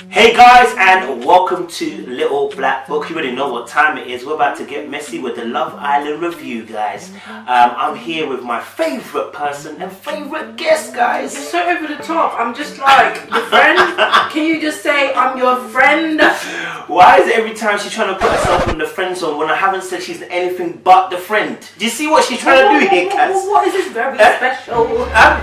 Hey guys, and welcome to Little Black Book. You already know what time it is. We're about to get messy with the Love Island review, guys. I'm here with my favourite person and favourite guest, guys. You're so over the top. I'm just like, your friend? Can you just say, I'm your friend? Why is it every time she's trying to put herself in the friend zone when I haven't said she's anything but the friend? Do you see what she's trying to do here, guys? What is this very special?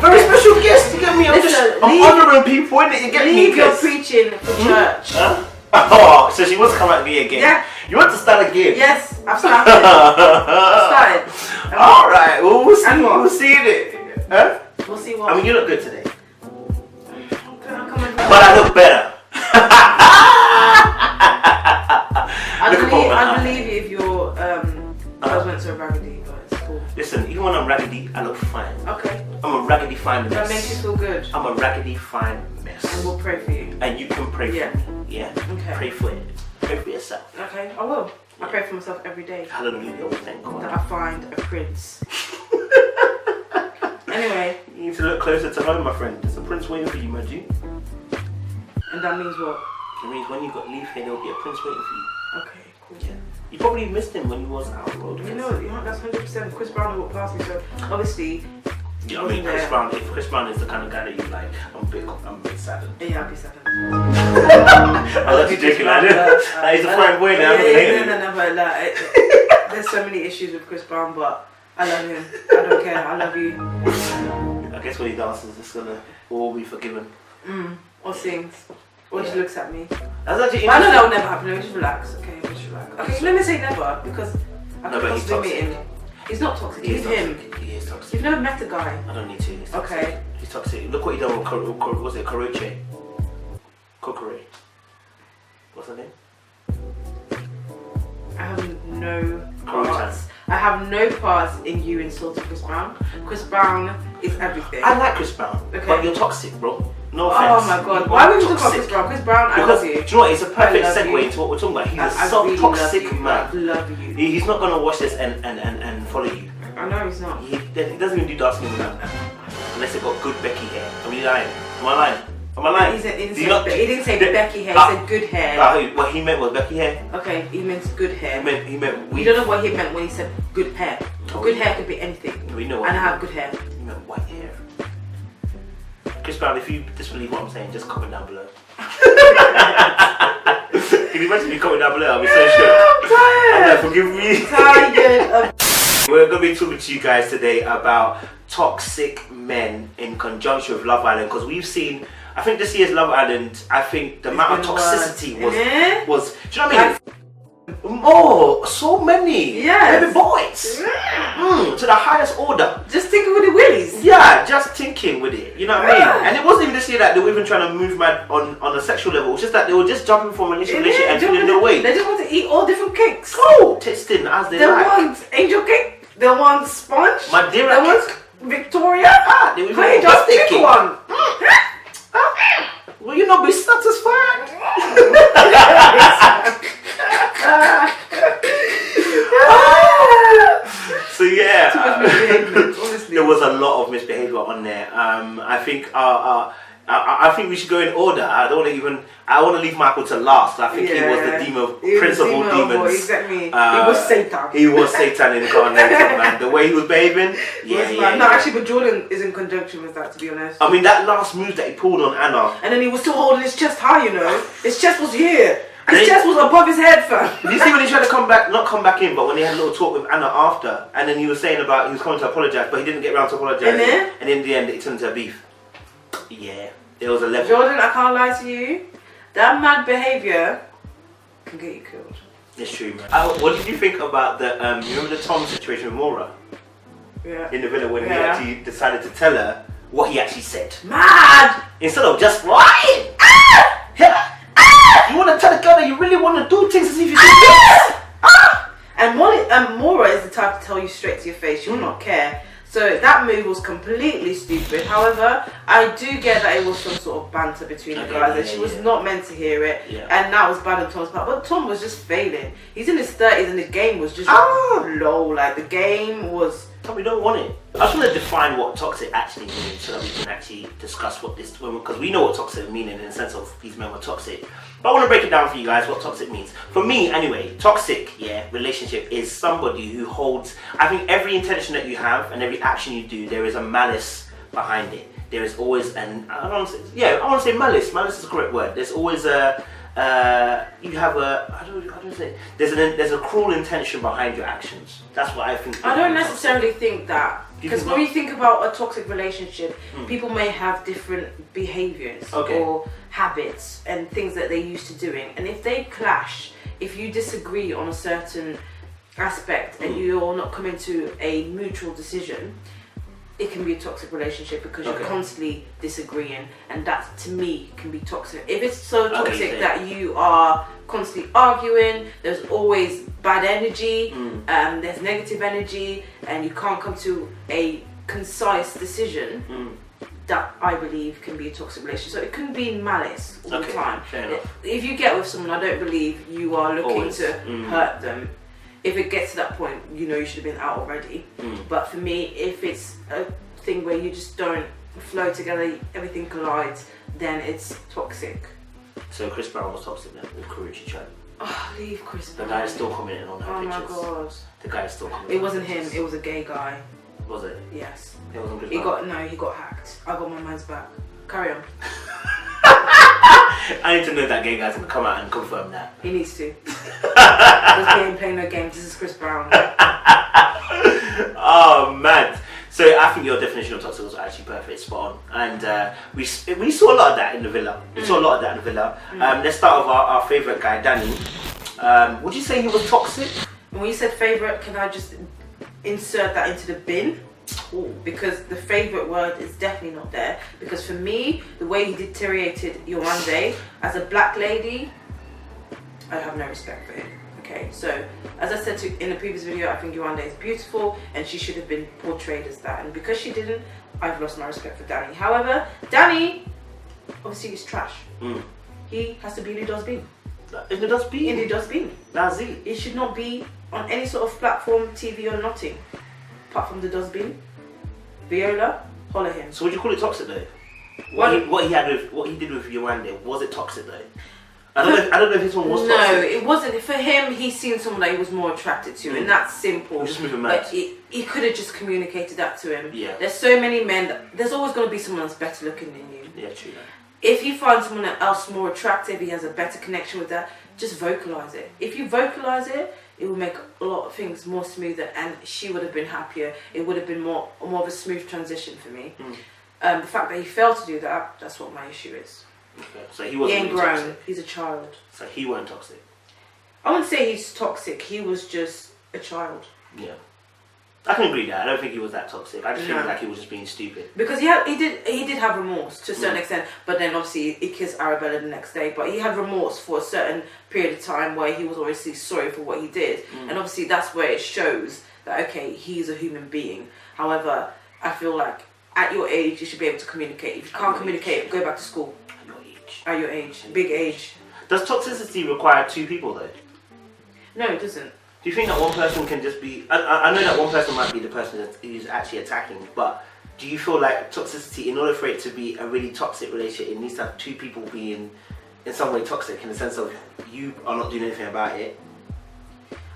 Very special guest, you get me? I'm honouring people, innit? You get me? Leave your preaching for church. Huh? Oh, so she wants to come at me again? Yeah. You want to start again? Yes, I've started. I've started. Alright, we'll see. And what? We'll see it. Huh? We'll see what. I mean, you look good today. But But I look better. I believe you if your judgments are raggedy, but it's cool. Listen, even when I'm raggedy, I look fine. Okay. I'm a raggedy fine mess. That makes you feel good. I'm a raggedy fine mess. And we'll pray for you. And you can pray for me. Yeah. Okay. Pray for it. Pray for yourself. Okay, I will. I pray for myself every day. Hallelujah. Thank God. That I find a prince. Anyway. You need to look closer to home, my friend. There's a prince waiting for you, my G. And that means what? It means when you got leave here, there'll be a prince waiting for you. Okay, cool. Yeah. You probably missed him when he was out on the road. You know, that's 100%. Chris Brown walked past me, so obviously. Yeah, I mean, Chris Brown. If Chris Brown is the kind of guy that you like, I'm a bit sad. Yeah, I'll be sad. I love you joking, I do. He's a fine boy now. No, but like, there's so many issues with Chris Brown, but I love him. I don't care. I love you. I guess when he dances, it's gonna all be forgiven. Or sings. Or just looks at me. That's actually interesting. I know that will never happen. Let me just relax. Okay, just relax. Okay, let me say never because I could possibly meet him. He's not toxic. He's him. He is toxic. You've never met the guy. I don't need to. He's toxic. Okay. He's toxic. Look what he done with was it Karoche? Kokore. What's her name? I have no parts. I have no parts in you insulting Chris Brown. Chris Brown is everything. I like Chris Brown, okay. but you're toxic, bro. No offense. Oh my god. Why would we talk about Chris Brown? Chris Brown, I love you. Do you know what? It's a perfect segue into what we're talking about. He's a self-toxic really man. I love you. He's not gonna watch this and follow you. I know he's not. He doesn't even do dancing with that. Unless they've got good Becky hair. Are we lying? Am I lying? Am I lying? He didn't say Becky hair, he said good hair. What he meant was Becky hair? Okay, he meant good hair. He meant we don't know what he meant when he said good hair. Good hair could be anything. We know what and I have good hair. He meant white hair. Chris Brown, if you disbelieve what I'm saying, just comment down below. Can you imagine me comment down below? I'll be so sure. I'm tired. I'm like, forgive me. Tired. We're going to be talking to you guys today about toxic men in conjunction with Love Island, because we've seen, I think this year's Love Island, I think the amount of toxicity was, do you know what I mean? Oh, so many baby boys to the highest order. Just thinking with the willies. Yeah, just thinking with it. You know what I mean? And it wasn't even this year that they were even trying to move mad on a sexual level. It was just that they were just jumping from relationship and feeling their way. They just want to eat all different cakes. Oh, tasting as they like. They want angel cake. They want sponge. Madeira They want Victoria. They were Honey, just pick one. Will you not be satisfied? So yeah, too much misbehaviour, honestly. There was a lot of misbehaviour on there. I think we should go in order. I want to leave Michael to last. I think he was the demon, prince of all demons. Exactly. He was Satan. He was Satan incarnated, man. The way he was behaving, No, actually, but Jordan is in conjunction with that, to be honest. I mean, that last move that he pulled on Anna. And then he was still holding his chest high, you know. His chest was here. His chest was above his head, fam. Did you see when he tried to not come back in, but when he had a little talk with Anna after, and then he was saying about he was coming to apologise, but he didn't get around to apologising. And in the end, it turned into a beef. Yeah, there was a level. Jordan, I can't lie to you. That mad behaviour can get you killed. It's true, man. What did you think about the, you remember the Tom situation with Maura? Yeah. In the villa when he actually decided to tell her what he actually said. Mad! Instead of just lying. You want to tell a girl that you really want to do things as if you do this. And Maura is the type to tell you straight to your face. She will not care. So that move was completely stupid. However, I do get that it was some sort of banter between the guys, and she was not meant to hear it. And that was bad on Tom's part. But Tom was just failing. He's in his 30s, and the game was just low. Like the game was We don't want it. I just want to define what toxic actually means so that we can actually discuss what this, because we know what toxic means in the sense of these men were toxic. But I want to break it down for you guys what toxic means. For me, anyway, toxic, relationship is somebody who holds, I think every intention that you have and every action you do, there is a malice behind it. There is always I want to say malice. Malice is the correct word. There's always there's a cruel intention behind your actions. That's what I think. I don't necessarily think that, because when you think about a toxic relationship, people may have different behaviors or habits and things that they're used to doing, and if they clash, if you disagree on a certain aspect and you're not coming to a mutual decision, it can be a toxic relationship because you're constantly disagreeing, and that to me can be toxic. If it's so toxic that you are constantly arguing, there's always bad energy, there's negative energy, and you can't come to a concise decision, that I believe can be a toxic relationship. So it can be malice all the time. If you get with someone, I don't believe you are looking to hurt them. If it gets to that point, you know you should have been out already. But for me, if it's a thing where you just don't flow together, everything collides, then it's toxic. So Chris Brown was toxic then with Karrueche Tran. Oh, leave Chris Brown. The guy is still commenting on her pictures. Oh my god. The guy is still commenting. It wasn't him, it was a gay guy. Was it? Yes. It wasn't Chris Brown? He got hacked. I got my man's back. Carry on. I need to know that gay guy's gonna come out and confirm that. He needs to. Because he ain't playing no games. This is Chris Brown. Oh man. So I think your definition of toxic was actually perfect, spot on. And we saw a lot of that in the villa. Let's start with our favourite guy, Danny. Would you say he was toxic? When you said favourite, can I just insert that into the bin? Ooh. Because the favourite word is definitely not there. Because for me, the way he deteriorated Yewande as a black lady, I have no respect for him. Okay, so as I said in the previous video, I think Yewande is beautiful and she should have been portrayed as that. And because she didn't, I've lost my respect for Danny. However, Danny, obviously, is trash. He has to be in the dustbin. In the dustbin? In the dustbin. That's it. It should not be on any sort of platform, TV or nothing. Apart from the dustbin. Viola, holler him. So would you call it toxic though? What he did with Yewande, was it toxic though? I don't know if this one was toxic. No, it wasn't. For him, he's seen someone that he was more attracted to, and that's simple. Just moving mad. He could have just communicated that to him. Yeah. There's so many men there's always going to be someone that's better looking than you. Yeah, true. If you find someone else more attractive, he has a better connection with that, just vocalize it. If you vocalize it, it will make a lot of things more smoother, and she would have been happier. It would have been more of a smooth transition for me. The fact that he failed to do that, that's what my issue is. Okay, so he wasn't ain't grown. toxic. He's a child. So he weren't toxic. I wouldn't say he's toxic. He was just a child. Yeah, I can agree with that. I don't think he was that toxic. I just feel like he was just being stupid. Because he did have remorse to a certain extent, but then obviously he kissed Arabella the next day. But he had remorse for a certain period of time where he was obviously sorry for what he did, and obviously that's where it shows that okay, he's a human being. However, I feel like at your age you should be able to communicate. If you can't communicate, go back to school. At your age, big age. Does toxicity require two people though? No, it doesn't. Do you think that one person can just be... I know that one person might be the person who's actually attacking, but do you feel like toxicity, in order for it to be a really toxic relationship, it needs to have two people being in some way toxic, in the sense of you are not doing anything about it,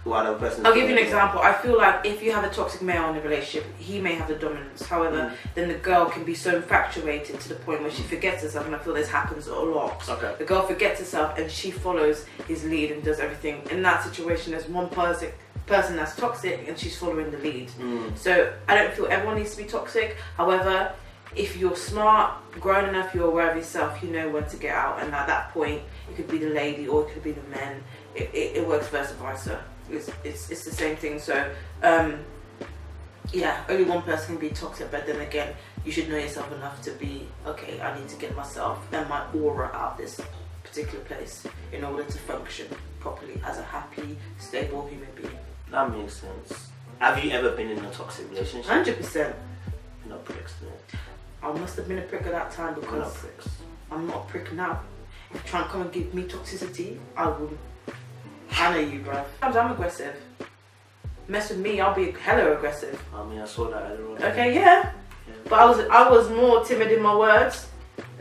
while the other person... I'll give you an example. I feel like if you have a toxic male in a relationship, he may have the dominance. However, then the girl can be so infatuated to the point where she forgets herself, and I feel this happens a lot. Okay. The girl forgets herself and she follows his lead and does everything. In that situation, there's one person that's toxic and she's following the lead. So I don't feel everyone needs to be toxic. However, if you're smart, grown enough, you're aware of yourself, you know when to get out, and at that point, it could be the lady or it could be the men. It works versa versa. It's the same thing. So yeah, only one person can be toxic, but then again, you should know yourself enough to be okay, I need to get myself and my aura out of this particular place in order to function properly as a happy, stable human being. That makes sense. Have you ever been in a toxic relationship? 100%. No pricks, no. I must have been a prick at that time because No pricks. I'm not a prick now. If you try and come and give me toxicity, I wouldn't. I know you, bruv. Sometimes I'm aggressive. mess with me, I'll be hella aggressive. I mean, I saw that earlier on. Okay, yeah. But I was more timid in my words.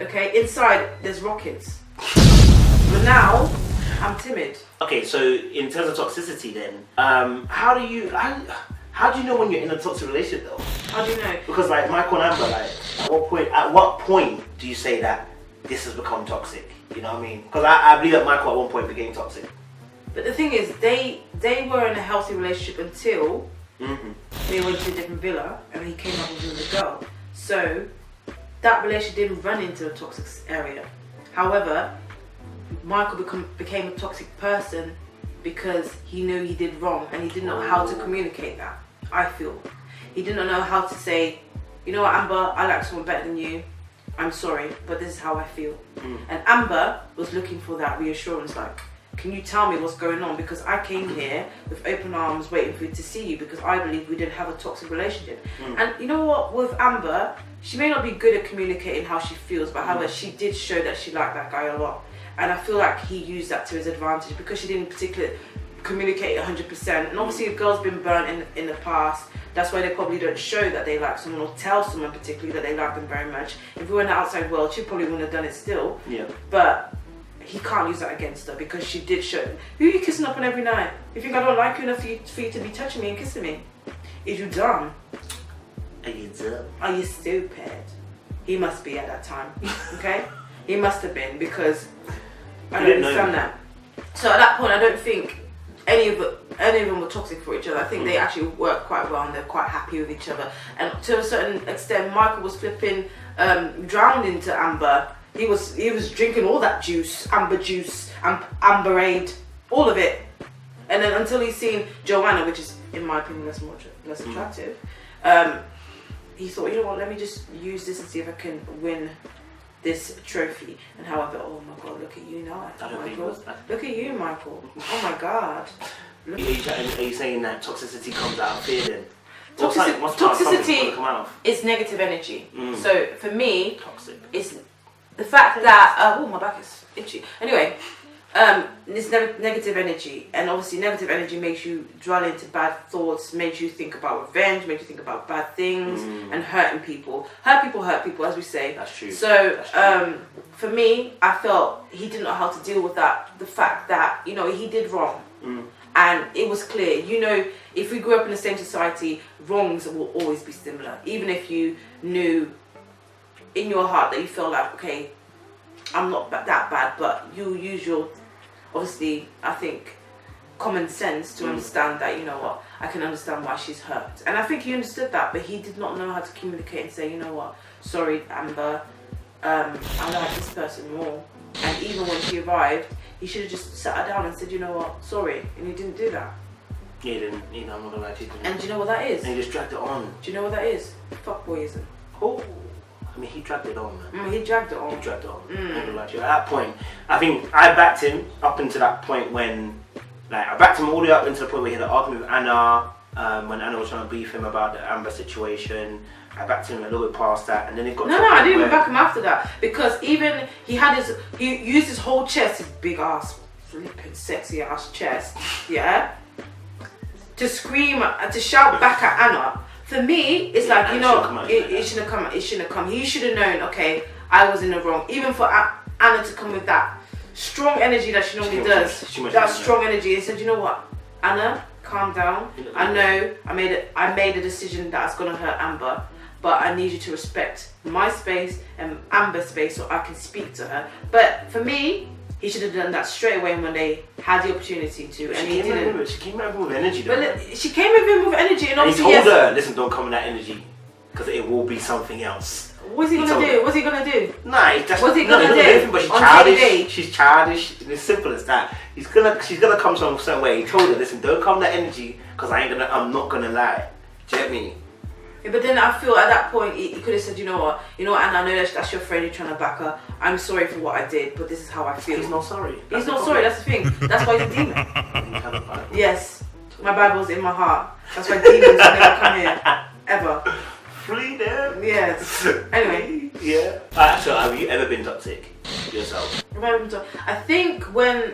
Okay, inside there's rockets. But now I'm timid. Okay, so in terms of toxicity, then, how do you know when you're in a toxic relationship though? How do you know? Because like Michael and Amber, like at what point do you say that this has become toxic? You know what I mean? Because I believe that Michael at one point became toxic. But the thing is, they were in a healthy relationship until they went to a different villa and he came up with another girl. So that relationship didn't run into a toxic area. However, Michael became a toxic person because he knew he did wrong and he didn't know how to communicate that. I feel he didn't know how to say, you know what, Amber, I like someone better than you. I'm sorry, but this is how I feel. And Amber was looking for that reassurance, like, can you tell me what's going on? Because I came here with open arms waiting for you to see you because I believe we didn't have a toxic relationship. And you know what, with Amber, she may not be good at communicating how she feels, but however, she did show that she liked that guy a lot. And I feel like he used that to his advantage because she didn't particularly communicate 100%. And obviously a girl's been burnt in the past. That's why they probably don't show that they like someone or tell someone particularly that they like them very much. If we were in the outside world, she probably wouldn't have done it still. Yeah. But he can't use that against her because she did show. Who are you kissing up on every night? You think I don't like you enough for you to be touching me and kissing me? Is you dumb? Are you dumb? Are you stupid? He must be at that time. Okay? He must have been because I don't understand that. So at that point, I don't think any of them were toxic for each other. I think they actually worked quite well and they're quite happy with each other. And to a certain extent, Michael was flipping drowned into Amber. He was drinking all that juice, Amber juice, Amberade, all of it. And then until he's seen Joanna, which is in my opinion less attractive, he thought, you know what, let me just use this and see if I can win this trophy. And however, oh my God, look at you now. Look at you, Michael. Oh my God. Are you saying that toxicity comes out of fear then? Toxicity is negative energy. So for me, toxic. It's the fact that my back is itchy. Anyway, it's negative energy, and obviously negative energy makes you dwell into bad thoughts, makes you think about revenge, makes you think about bad things and hurting people. Hurt people, as we say. That's true. So for me, I felt he didn't know how to deal with that. The fact that he did wrong. And it was clear, if we grew up in the same society, wrongs will always be similar. Even if you knew in your heart that you feel like, okay, I'm not that bad, but you use your, obviously, I think, common sense to understand that, you know what, I can understand why she's hurt. And I think he understood that, but he did not know how to communicate and say, you know what, sorry, Amber, I like this person more. And even when she arrived, he should have just sat her down and said, you know what, sorry. And he didn't do that. He didn't, I'm not gonna lie to you. And do you know what that is? And he just dragged it on. Do you know what that is? Fuckboyism. Oh. I mean, he dragged it on, man. He dragged it on. He dragged it on. I'm not gonna lie to you. At that point, I think I backed him up into that point when, I backed him all the way up into the point where he had an argument with Anna, when Anna was trying to beef him about the Amber situation. I backed him a little bit past that, and then it got. No, I didn't even back him after that because even he used his whole chest, his big ass, flipping sexy ass chest, yeah, to scream, to shout back at Anna. For me, it's like, it shouldn't have come. It shouldn't have come. He should have known. Okay, I was in the wrong. Even for Anna to come with that strong energy that she normally does, that strong energy, and said, you know what, Anna, calm down. I know I made a decision that's gonna hurt Amber. But I need you to respect my space and Amber's space so I can speak to her. But for me, he should have done that straight away when they had the opportunity to. And he didn't. She came over with energy. But she came over with energy, and obviously he told her, "Listen, don't come with that energy, because it will be something else." What's he gonna do? What's he gonna do? Nah, what's he gonna do? But she's childish. She's childish. It's simple as that. She's gonna come some certain way. He told her, "Listen, don't come with that energy, because I'm not gonna lie." Do you get me? Yeah, but then I feel at that point he could have said, you know what, and I know that's your friend, you're trying to back her. I'm sorry for what I did, but this is how I feel. He's not sorry. He's not sorry. That's the thing. That's why he's a demon. Yes, my Bible's in my heart. That's why demons never come here ever. Freedom. Yes. Anyway. Yeah. So have you ever been toxic yourself? I think when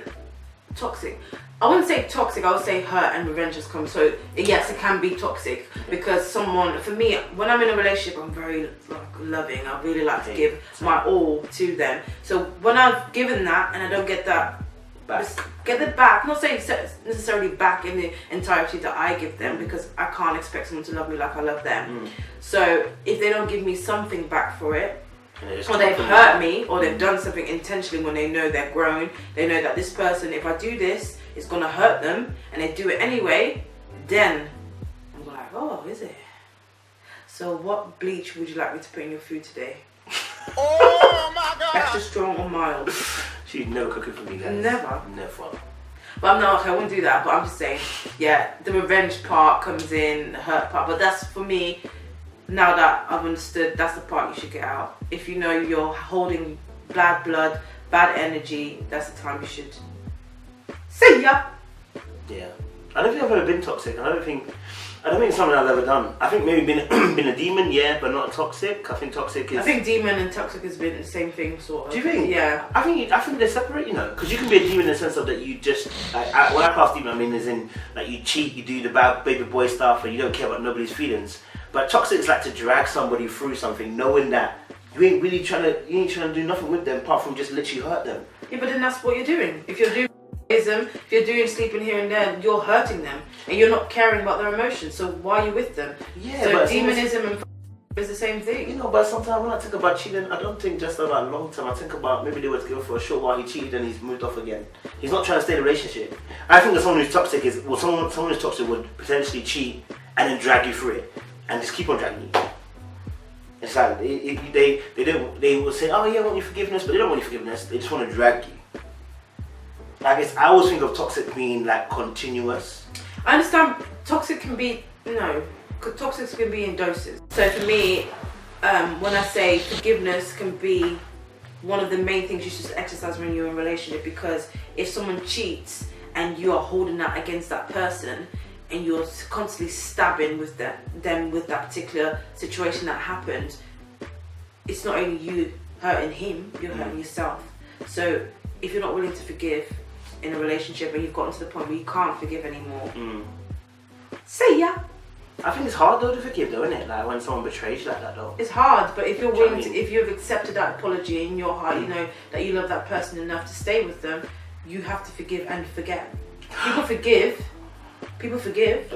toxic. I wouldn't say toxic, I would say hurt and revenge has come. So yes, it can be toxic because someone, for me, when I'm in a relationship, I'm very like loving. I really like to give my all to them. So when I've given that and I don't get that get it back, I'm not saying necessarily back in the entirety that I give them, because I can't expect someone to love me like I love them. So if they don't give me something back for it, or they've hurt me, or they've done something intentionally when they know they're grown, they know that this person, if I do this, it's gonna hurt them, and they do it anyway, then I'm like, oh, is it? So what bleach would you like me to put in your food today? Oh my God! Extra strong or mild? She's never cooking for me, guys. Never. But I'm not, okay, I wouldn't do that, but I'm just saying, yeah, the revenge part comes in, the hurt part, but that's, for me, now that I've understood, that's the part you should get out. If you know you're holding bad blood, bad energy, that's the time you should see ya. Yeah. I don't think I've ever been toxic. I don't think it's something I've ever done. I think maybe been a demon, yeah, but not toxic. I think toxic is... I think demon and toxic has been the same thing, sort of. Do you think? Yeah. I think they're separate, you know, because you can be a demon in the sense of that you just, when I class demon, I mean as in, like, you cheat, you do the bad baby boy stuff, and you don't care about nobody's feelings. But toxic is like to drag somebody through something, knowing that you ain't trying to do nothing with them apart from just literally hurt them. Yeah, but then that's what you're doing. If you're doing if you're doing sleeping here and there, you're hurting them, and you're not caring about their emotions. So why are you with them? Yeah, so demonism and is the same thing. You know, but sometimes when I think about cheating, I don't think just about long term. I think about maybe they were together for a short while, he cheated and he's moved off again. He's not trying to stay in a relationship. I think that someone who's toxic is, well, someone who's toxic would potentially cheat and then drag you through it and just keep on dragging you. It's like they will say, oh yeah, I want your forgiveness, but they don't want your forgiveness. They just want to drag you. Like I always think of toxic being like continuous. I understand toxic can be toxic can be in doses. So for me, when I say forgiveness can be one of the main things you should exercise when you're in a relationship, because if someone cheats and you are holding that against that person and you're constantly stabbing with them with that particular situation that happened, it's not only you hurting him, you're hurting yourself. So if you're not willing to forgive in a relationship and you've gotten to the point where you can't forgive anymore, see ya. I think it's hard though to forgive though, isn't it? Like when someone betrays you like that though. It's hard, but if you're willing to, if you've accepted that apology in your heart, you know that you love that person enough to stay with them, you have to forgive and forget. People forgive.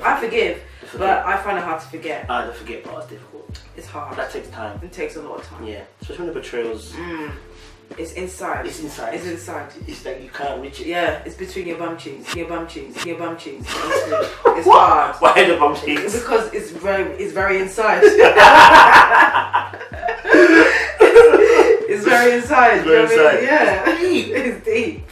I forgive, but I find it hard to forget. The forget part is difficult. It's hard. That takes time. It takes a lot of time. Yeah, especially when the betrayals. It's inside. It's inside. It's inside. It's like you can't reach it. Yeah, it's between your bum cheeks. Your bum cheeks. Your bum cheeks. It's hard. Why the bum cheeks? Because it's very inside. It's very inside. It's very inside. Yeah. It's deep. It's deep.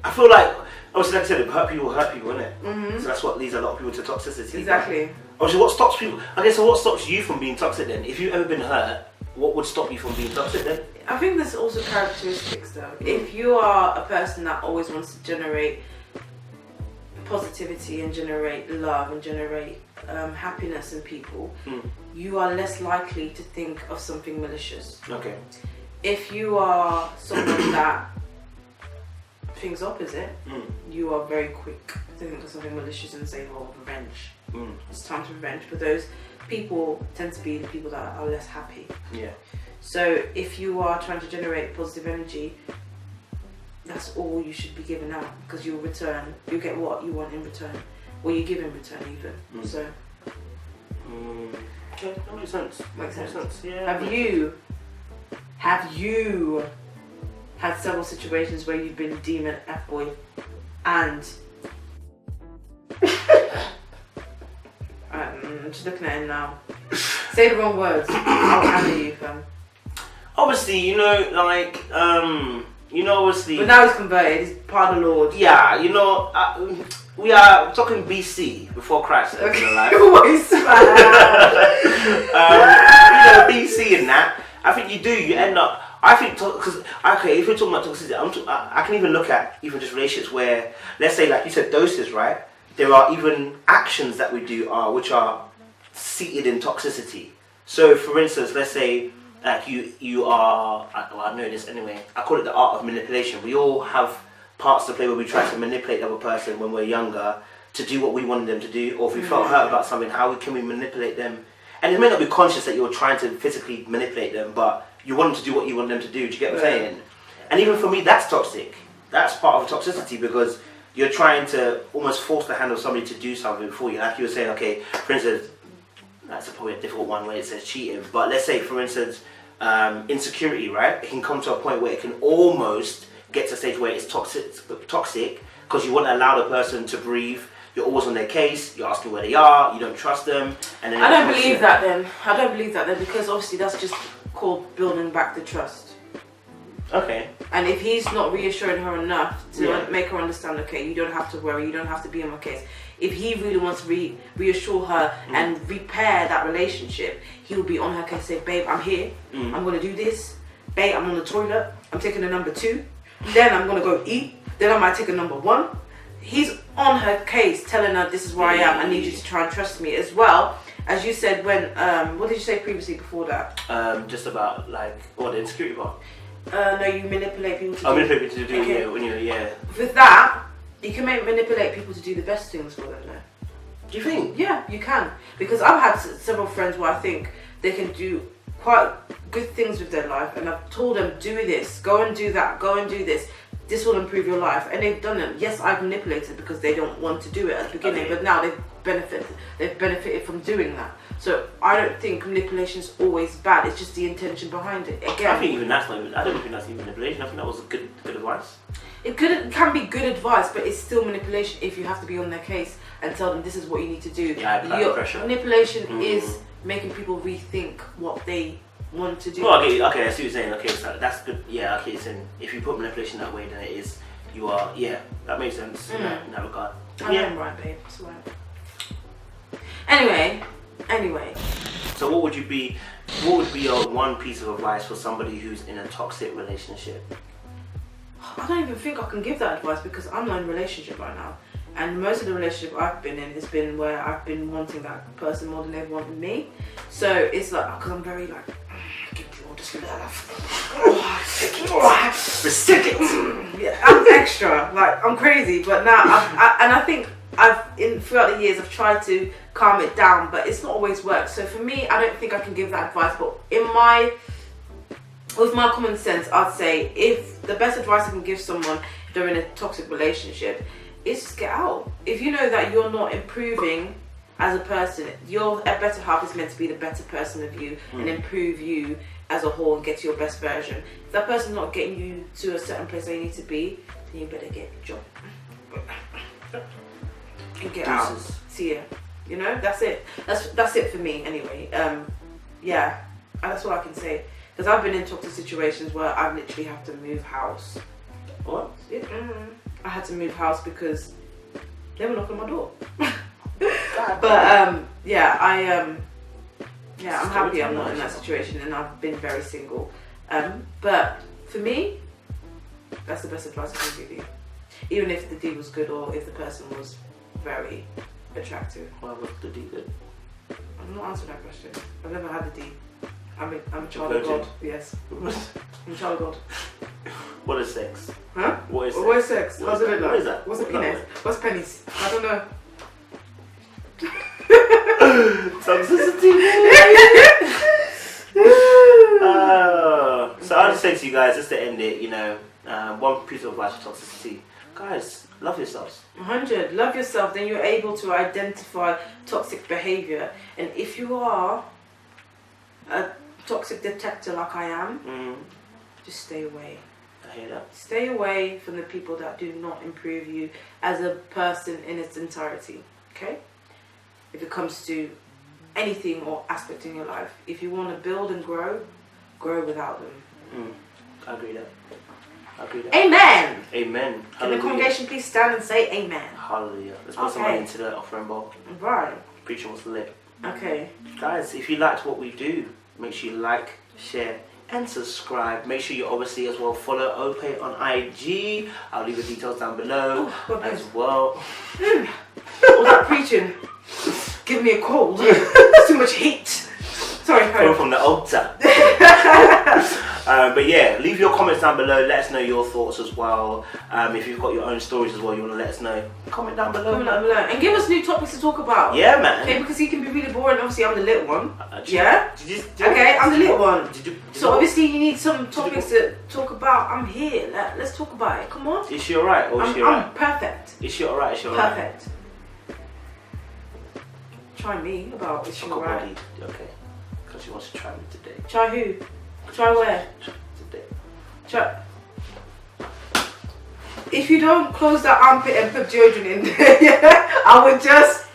I feel like, obviously, like I said, hurt people, isn't it? So that's what leads a lot of people to toxicity. Exactly. Obviously, what stops people? Okay, so what stops you from being toxic then? If you've ever been hurt, what would stop you from being toxic then? I think there's also characteristics though. If you are a person that always wants to generate positivity and generate love and generate happiness in people, you are less likely to think of something malicious. Okay. If you are someone that thinks opposite, you are very quick to think of something malicious and say, oh, revenge. It's time to revenge. But those people tend to be the people that are less happy. Yeah. So if you are trying to generate positive energy, that's all you should be giving out, because you'll get what you want in return, or you give in return even. So. Okay, that makes sense. Makes sense. Yeah. Have you had several situations where you've been demon F-boy and I'm just looking at him now. Say the wrong words. I'll hammer you, fam. Obviously, obviously. But now he's converted. He's part of the Lord. Yeah, we are talking BC, before Christ. Okay. Life. BC and that. I think you end up. I think because if we're talking about toxicity, I can even look at even just relationships where, let's say, like you said, doses, right? There are even actions that we do which are seated in toxicity. So, for instance, let's say like you are. I know this anyway. I call it the art of manipulation. We all have parts to play where we try to manipulate the other person when we're younger to do what we wanted them to do, or if we felt hurt about something, how can we manipulate them? And it may not be conscious that you're trying to physically manipulate them, but you want them to do what you want them to do. Do you get what I'm saying? And even for me, that's toxic. That's part of toxicity, because you're trying to almost force the hand of somebody to do something for you. Like you were saying, okay, for instance, that's probably a difficult one where it says cheating, but let's say, for instance, insecurity, right? It can come to a point where it can almost get to a stage where it's toxic because you want to allow the person to breathe. You're always on their case. You're asking where they are. You don't trust them. And then I don't believe that then. I don't believe that then, because obviously that's just called building back the trust. Okay. And if he's not reassuring her enough to make her understand, okay, you don't have to worry, you don't have to be on my case. If he really wants to reassure her and repair that relationship, he will be on her case, say, babe, I'm here, I'm going to do this. Babe, I'm on the toilet, I'm taking a number 2. Then I'm going to go eat. Then I might take a number 1. He's on her case, telling her, this is where I am, I need you to try and trust me. As well, as you said when, what did you say previously before that? Just about, like, the insecurity part. No, you manipulate people to manipulate people to do, okay. when you're, With that, you can manipulate people to do the best things for them, though. Do you think? Yeah, you can. Because I've had several friends where I think they can do quite good things with their life, and I've told them, do this, go and do that, go and do this. This will improve your life, and they've done it. Yes, I've manipulated because they don't want to do it at the beginning, but now they've benefited from doing that. So I don't think manipulation is always bad. It's just the intention behind it. Again, I think even that's not even. I don't think that's even manipulation. I think that was a good advice. It can be good advice, but it's still manipulation if you have to be on their case and tell them this is what you need to do. Yeah, apply pressure. Manipulation is making people rethink what they want to do. Well, okay, I see what you're saying. Okay, so that's good. Yeah, okay, so if you put manipulation that way, then it is, you are, that makes sense in that regard. I know I'm right, babe. It's right. Anyway. So what would be your one piece of advice for somebody who's in a toxic relationship? I don't even think I can give that advice because I'm not in a relationship right now. And most of the relationship I've been in has been where I've been wanting that person more than they've wanted me. So it's like, because I'm very like, give you all this love. Reciprocate. Yeah, I'm extra, like I'm crazy. But now, I think throughout the years I've tried to calm it down, but it's not always worked. So for me, I don't think I can give that advice. But with my common sense, I'd say if the best advice I can give someone if they're in a toxic relationship is just get out. If you know that you're not improving as a person, your better half is meant to be the better person of you and improve you as a whole and get to your best version. If that person's not getting you to a certain place where you need to be, then you better get a job and get out. See ya. You know, that's it. That's it for me anyway. That's all I can say. Because I've been in toxic situations where I literally have to move house. What? I had to move house because they were knocking on my door. I'm happy I'm not in that situation, and I've been very single. But for me, that's the best advice I can give you. Even if the deed was good or if the person was very attractive. Why was the deed good? I'm not answering that question. I've never had the deed. I'm a child of God. Yes. I'm a child of God. What is sex? Huh? What is sex? What is sex? How's it look like? What is that? What's a penis? What's pennies? I don't know. Toxicity. So I'll just say to you guys, just to end it, one piece of advice for toxicity. Guys, love yourselves. 100. Love yourself, then you're able to identify toxic behavior. And if you are a toxic detector like I am, just stay away. I hear that. Stay away from the people that do not improve you as a person in its entirety. Okay? If it comes to anything or aspect in your life, if you want to build and grow without them. I agree that. Amen. Amen. Can the congregation please stand and say amen? Hallelujah. Let's put some money into the offering bowl. Right. Preacher was lit. Okay. Guys, if you liked what we do, make sure you like, share, and subscribe. Make sure you obviously as well follow Opay on IG. I'll leave the details down below as well. All that preaching. Give me a cold. It's too much heat. Sorry, coming from the altar. But yeah, leave your comments down below. Let us know your thoughts as well. If you've got your own stories as well, you want to let us know. Comment down below. And give us new topics to talk about. Yeah, man. Okay, because he can be really boring. Obviously, I'm the little one. Yeah. Okay, I'm the little one. So you obviously, you need some topics to talk about. I'm here. Let's talk about it. Come on. Is she alright or is she alright? I'm perfect. Is she alright? Is she alright? Perfect. Try me about is she alright? Okay. Because she wants to try me today. Try who? Try where? Today. Try. If you don't close that armpit and put deodorant in there, yeah, I would just.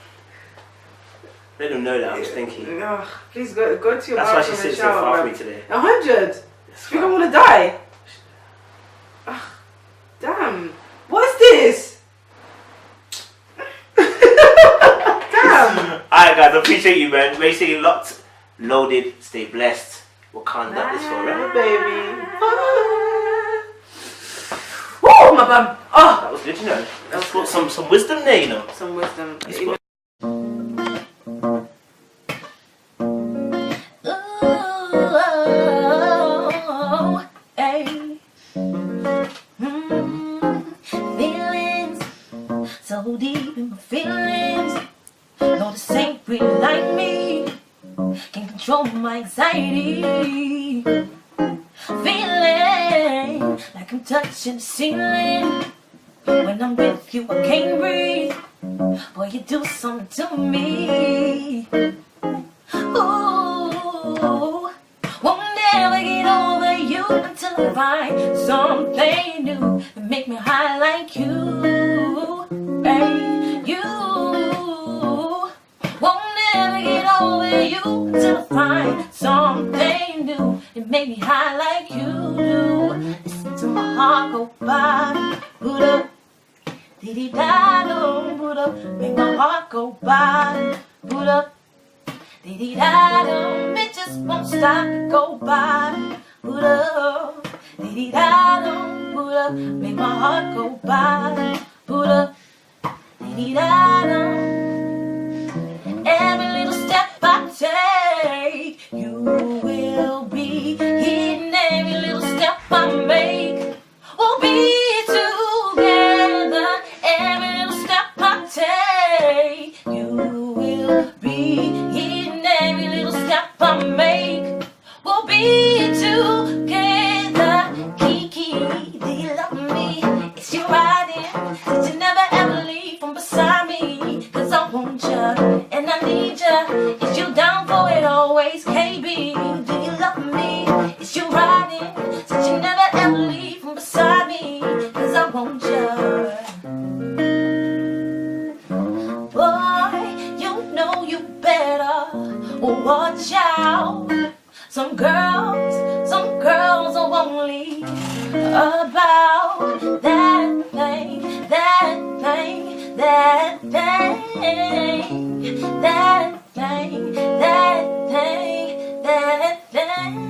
Let them know that I was thinking. Ugh, please go to your bathroom. That's why she sits so shower, far from man. me today. 100. Do you think I want to die? Ugh, damn. What is this? Damn. Alright guys, I appreciate you, man. Make sure you're locked, loaded, stay blessed. Wakanda is forever, baby. Oh, my bum. Oh. That was good, you know. That's got some wisdom there, you know. Some wisdom. Feelings so deep in my feelings. No, this ain't really like me. Can't control my anxiety. Feeling like I'm touching the ceiling. When I'm with you, I can't breathe. Boy, you do something to me. Ooh, won't never get over you until I find something new that make me high like you. Hey, you won't never get over you until I find something new that make me high like you do. Listen to my heart go by, boot up, dee da dum, boot up, make my heart go by, boot up, dee da dum, it just won't stop to go by, boot up, dee da dum, boot up, make my heart go by, boot up, dee da dum. Every little step I take, you will be hitting. Every little step I make, we'll be together. Every little step I take, you will be hitting. Every little step I make, we'll be together. Kiki, do you love me? It's you riding. Did you never ever leave from beside me? 'Cause I want you. And I need ya. Is you down for it always? KB, do you love me? Is you riding? Since you never ever leave from beside me, 'cause I want ya. Boy, you know you better watch out. Some girls are only about that thing, that thing, that thing, that thing, that thing, that thing.